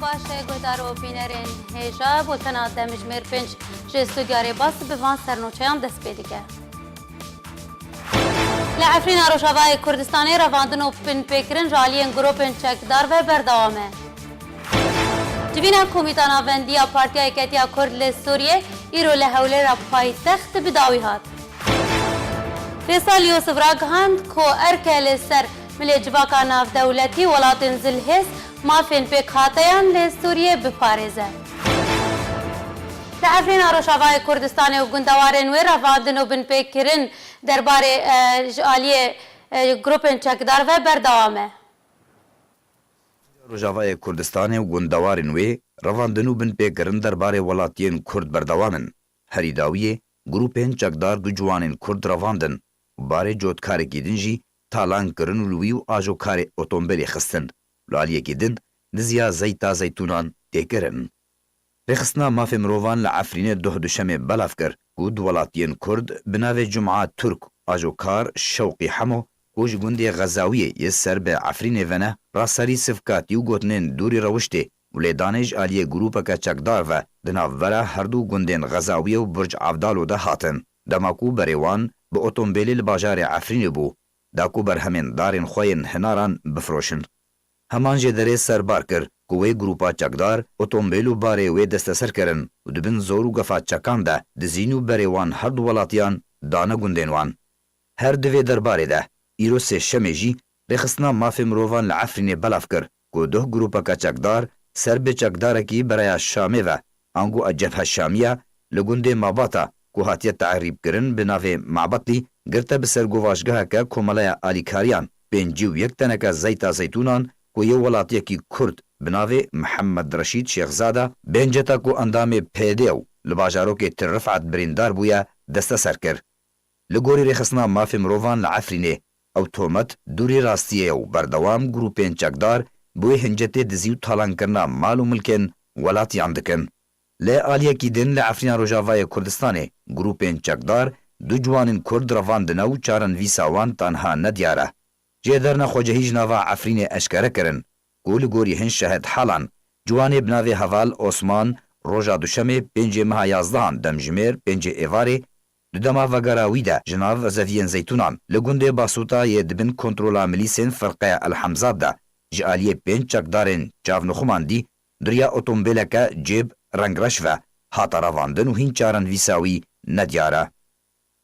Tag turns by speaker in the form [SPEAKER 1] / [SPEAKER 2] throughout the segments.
[SPEAKER 1] باشه گذار و بینرین هیجا بولتنا دمجمیر پنج جستودیاری باس بوان سرنوچیان دست بیدیگه لعفرین روشاوای کردستانی رواندن و پن پیکرین جالین گروپن چکدار و بردوامه جوینا کمیتان آوندیا پارتیا اکتیا کرد لسوریه ایرو لحوله را پای تخت بداوی هات فیصل یوسف راگهاند کو ارکل سر ملی جواکا ناف دولتی ولاتن زلهس مافین پیک هاتیان لسوریه بپارزه لعفرین روشاوای کردستانی و گندوارن و رواندن و بن پیکرین درباره جالیه گروپن چکدار و بردوامه
[SPEAKER 2] روجاوای کردستان و گندوارن وی رواندنو بن پیکرن درباره ولاتین کرد بردوامن هریداوی گروپن چکدار دو جوانن کرد رواندن باره جوتکارکی دن جی تالان کرن لوی و آجو کار اتومبیلی خستن لالیه کی دن نزیا زیتا زیتونان تیکرن رخصنا مافی مروان لعفرین دوشمه بلاف کر و دو ولاتین کرد بناوی جمعه ترک آجو کار شوقی حمو کوج گوندی غزاوی یه سر به عفرین ونه راسری صفکاتی و گوتنین دوری روشته ولی دانش آلیه گروپا که چکدار و دناورا هر دو گوندین غزاوی و برج عبدالو ده هاتن دماکو بریوان به اتومبیلی لباجار عفرین بو داکو بر همین دارین خوین هناران بفروشن همان جدره سربار کر کوی گروپا چکدار اتومبیلو باره وی دست سر کرن و دبن زورو گفا چکان ده دزینو بریوان هر دو ولاتیان دانه گوندین وان هر دوی درباره ده ایرو سه شمیجی رخصنا مافی مروان لعفرین بلاف کر کو دو گروپا که چکدار سر به چکداره کی برای شامه و انگو اجبه شامیه لگونده ماباتا کو هاتیت تعریب کرن بناوی معبطی گرته بسر گواشگاه که کمالای آلیکاریان پنجی و یک تنکه زیتا زیتونان کو یه ولاتیه کی کرد بناوی محمد رشید شیخزاده بینجتا کو اندام پیدیو لباجارو که ترفعت بریندار بویا دست سر کر لگوری رخصنا مافی مروان لعفرینه او تومت دوری راستیه و بردوام گروپین چکدار بوی هنجته دزیو تالان کرنا مال و ملکن ولاتیان دکن لی آلیه کی دن لعفرین روجاوای کردستانه گروپین چکدار دو جوانین کرد رواندنه و چارن ویساوان تنها ندیاره جیدرنا خوجه هیج ناوا عفرین اشکره کرن گول گوری هن شهد حالان جوانی بناوی حوال عثمان روژا دوشمه پنج ماه یازدهان دمجمیر پنج ایواری دما وگراوی ده جناو زوین زیتونان لگونده باسوتا یه دبن کنترولا ملیسین فرقه الحمزاد ده جالیه پنج چکدارن جاونخومان دی دریا اتومبیلکا جیب رنگرش و هاتا رواندن و هین چارن ویساوی ندیاره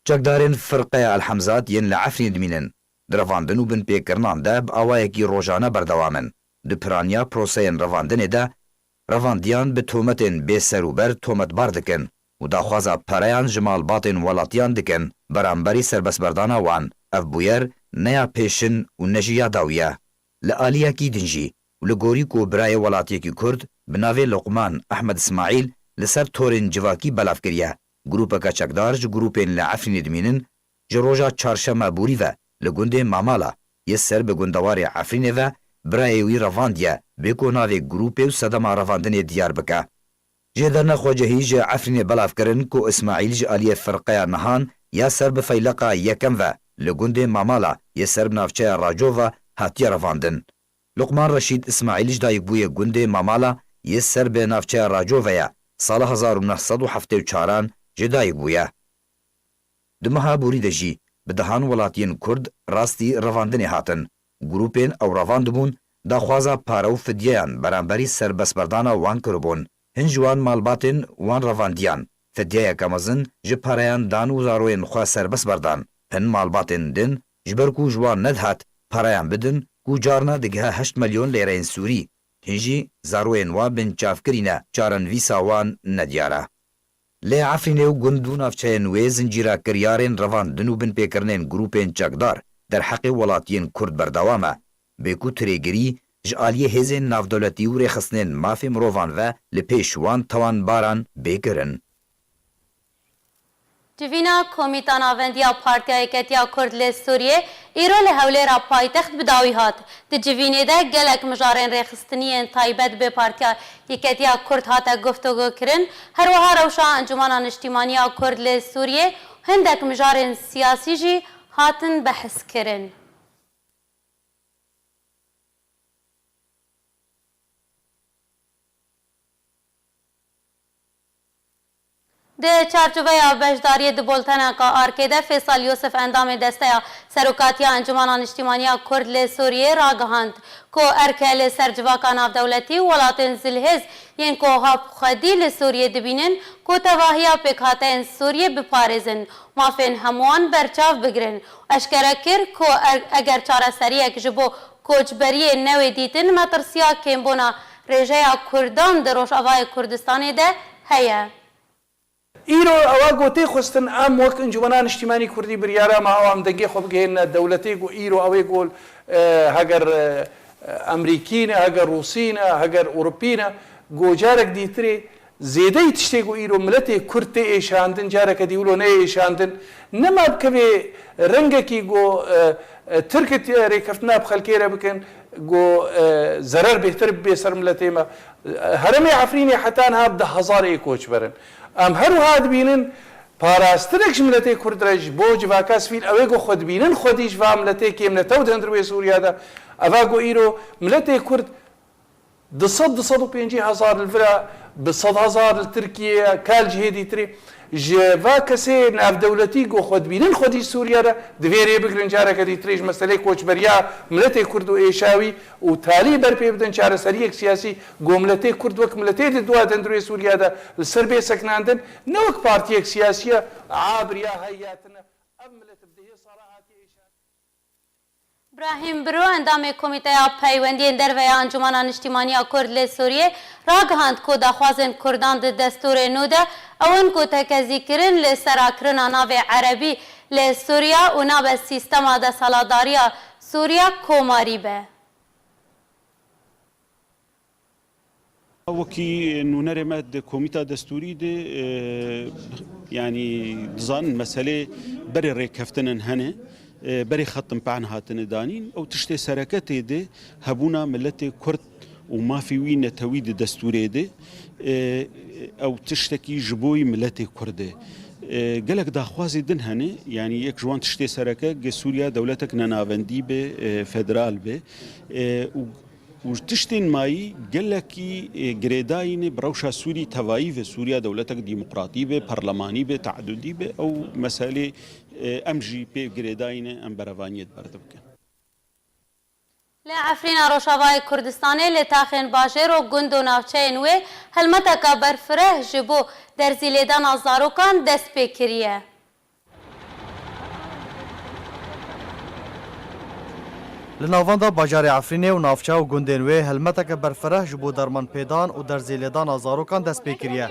[SPEAKER 2] چکدارن فرقه الحمزاد ین لعفرین دمینن درواندن و بن پیکرنان ده با آوائه کی روزانه بردوامن ده پرانیا پروسین رواندن ده رواندیان به تومتن بی سروبر تومت باردکن و داخوازا پریان جمال باطن ولاتیان دکن برانبری سربسبردانا وان اف بویر نیا پیشن و نجیا داویه لآلیه کی دنجی و لگوری کو برای ولاتی کی کرد بناوی لقمان احمد اسماعیل لسر تورن جواکی بلاف کریه گروپا که چکدار جو گروپین لعفرین دمینن جروجا چارشم بوری و لگونده مامالا یه سر به گندوار عفرین و برای وی رواندیه بکو ناوی گروپی و صدام رواندن دیار بکه جدرنا خوجه هیج عفرین بلاف کرن کو اسماعیل جالیه فرقه نهان یا سر به فیلقه یکم و لگونده مامالا یه سر بنافچه راجو و هاتیه رواندن لقمان رشید اسماعیل جدایک بوی گونده مامالا یه سر به نافچه راجو و یا سال 1974 جدایک بویه دمها بوری دجی به دهان ولاتین کرد راستی رواندن هاتن گروپین او رواندبون دا خوازا پارو فدیان برانبری سربسبردانا وان کربون هنجوان مالباتن وان رواندیان فدیه کمازن جپاریان دانو زاروین خواه سربسبردان هن مالباتن دن جبرکو جوان ندهات پاریان بدن کو جارنا دگه 8 ملیون لیرین سوری هنجی زاروین وان بن چافکرینه چارن ویسا وان ندیاره لی عفرینه و گندون افچین وی زنجیرا کریارین رواندن و بن پیکرنین گروپین چکدار در حق ولاتین کرد بردوامه بکو تریگری جالیه هزین نافدولتی و رخصنین مافی مروان و لپیشوان توان باران بکرن.
[SPEAKER 1] Civîna Komîta Navendiya Partiya Yeketiya Kurd li Sûriyê îro li hewlêra paytext bi dawî hat. Di civînê de gelek mijarên rêxistiniyên taybet bi Partiya Yeketiya Kurd hate guftugû kirin. Her wiha rewşa Encumena Niştimaniya Kurd li Sûriyê hindek mijarên siyasî jî hatin behs kirin. Di çarçoveya beşdariyê di bolteneka Arkê de Fêsal Yosef endamê desteya serokatiya Encumena Niştimaniya Kurd li Sûriyê ragihand ku erke li ser civaka navdewletî welatên zilhêz yên ku hevxwedî li Sûriyê dibînin ku tevahiya pêkhateyên Sûriyê biparêzin, mafên hemûwan berçav bigirin. Eşkere kir ku eger çareseriyek ji bo koçberiyê newê dîtin metirsiya kêmbûna rêjeya Kurdan di Rojavayê Kurdistanê de heye.
[SPEAKER 3] ئیرۆ ئەوە گۆتەی خستن ئەم وەک ئەنجومەنان نیشتیمانی کوردی بریارە ماوام دەنگێ خۆ بگەێنە دەوڵەتێک و ئیرۆ ئەوەی گۆل هەگەر ئەمریکینە هەگەر رووسینە هەگەر ئوروپینە گۆجارێک دیترێ زێدەی تشتێک و ئیرۆ ملەتێک کورد تێ ئێشاندن جارێکە دیولۆ نەیە ئێشاندن نەما بکەوێ ڕەنگێکی گۆ ترکت ڕێکەفتنا بخەلکێرە بکەن گۆ زەرەر بێتر بێ سەر ملەتێمە هەرەمی عەفرینێ حەتانها بدە هەزارێ کۆچ بەرن ئەم هەروها دبینن پاراستنێک ملەتێ کوردرەش بۆ جڤاکە سفیل ئەوەی گۆ خۆ دبینن خۆدیش ڤا ملەتێک کێمنەتە و دەندروێ سووریادا ئەڤا گۆ ئیرۆ ملەتێ کورد 250 هزار الفرا ب 100 هزار التركيا كال جهدي تري جوا كسي ناف دولتي جو خود بينن خودي سوريا دا دفيري بكرن جارا كدي تريج مسألة كوچ بريا ملتي كرد و ايشاوي و تالي بر بيبدن جارا سريك سياسي جو ملتي كرد وك ملتي دوا دندروي سوريا دا السربي سكناندن نوك بارتيك سياسية عابريا هياتنا ام ملت بدهي صراحة
[SPEAKER 1] İbrahim Biro endamê Komîteya Peywendiyên Derveya Encumena Niştimaniya Kurd li Sûriyê ragihand ku daxwazên Kurdan di destûrê nû de ewin ku tekezîkirin li serakirina navê Erebî li Sûriya û nabe sîstema desaladariya Sûriya komarî be.
[SPEAKER 4] وەکی نونەرێمە کۆمیتا دەستوری دێ ینی دزانن مەسەلێ بەرێ ڕێککەفتنن هەنێ بەری خەتم پان هاتنە دانین ئەو تشتێ سەرەکەتێ دێ هەبوونا ملەتێ کورد و مافی وی نەتەوی دە دەستورێ دێ ئەو تشتێکی ji بۆی ملەتێ کوردێ gelek daxwazê din hene yani yek ji wan tiştê sereke ge Sûriya dewletek nenavendî bê federal bê û tiştên mayî gelekî girêdayînê bi rewşa Sûrî tevayî ve Sûriya dewletek dîmokratî bê perlemanî bê teedudî bê ew meselê em jî pê girêdayînê em berevaniyê berdibkin.
[SPEAKER 1] Li Efrîna Rojavayê Kurdistanê li taxên bajêr û gund û navçeyên wê helmeteka berfireh ji bo derzîlêdana zarokan dest pê kiriye.
[SPEAKER 5] Li navanda bajarê Efrînê û navçe û gundên wê helmeteke berfireh ji bo dermanpêdan û derzîlêdana zarokan dest pê kiriye.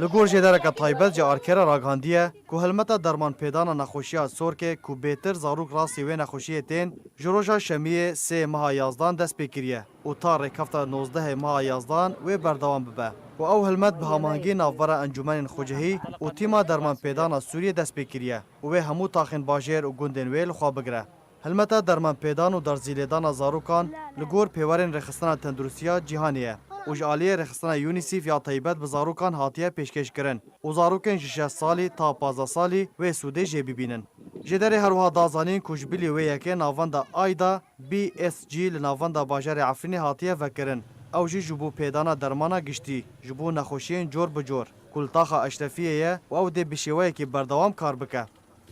[SPEAKER 5] Li gor jêdereka taybet ji Arkêra ragihandiye ku helmeta dermanpêdana nexweşiya Sorkê ku bêtir zarok rastî wê nexweşiyê tên ji roja şemiyê 3 meha yazdan dest pê kiriye û ta rêkefta 19 meha yazdan wê berdewam bibe. û ew hilmet bi hamahengî navbera encûmenên xwecihî û tîma dermanpêdana Sûriyê dest pê kiriye û wê hemû taxên bajêr û gundên wê li xwe bigire. Helmeta dermanpêdan û derzîlêdana zarokan li gor pêwerên rêxistina tendurustiya cîhanê ye û ji aliyê rêxistina UNICEF ya taybet bi zarokan hatiye pêşkêşkirin û zarokên ji 6 salî ta 15 salî wê Sûdê jê bibînin. Ji derê herwiha dazanîn ku ji bilî wê yekê navenda Ayda BSG li navenda bajarê Efrînê hatiye vekirin. Ew jî ji bo pêdana dermana giştî ji bo nexweşiyên cor bi cor ku li taxa Eşrefiyê ye û ew dê bi şêweyekî berdewam kar bike.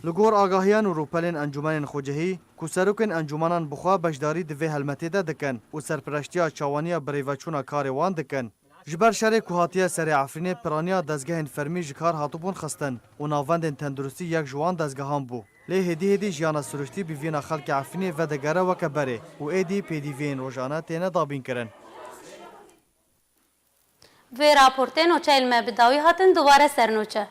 [SPEAKER 5] Li gor agahiyan û rûpelên encûmenên xwecihî ku serokên encûmenan bixwe beşdarî di vê helmetê de dikin û serpirestîya çawaniya birêveçûna karê wan dikin. Ji ber şerê ku hatiye serê Efrînê piraniya dezgehên fermî ji kar hatibûn xistin û navendên tenduristî yek ji wan dezgehan bû. Lê hêdî hêdî jiyana siruştî bîvîna xelkê Efrînê vedegere weke berê û êdî pêdîviyên rojane têne dabînkirin.
[SPEAKER 1] Vê raportên oçeyên me bi dawî hatin dubare sernûçe.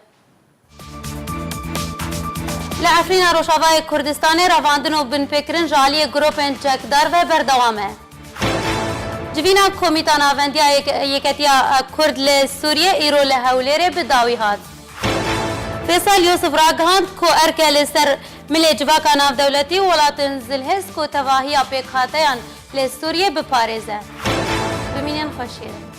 [SPEAKER 1] Li Efrîna Rojavayê Kurdistanê revandin û binpêkirin ji aliyê grûpên çekdar ve berdewam e. Civîna Komîta Navendiya Yeketiya Kurd li Sûriyê îro li Hewlêrê bi dawî hat. فیصل یوسف راگهاند کو ارکه لسر ملی جواکا ناف دولتی ولاتن زلهز کو تواهی پیک خاتیان لسوریه بپارێزە. بمینێن خۆشیێن.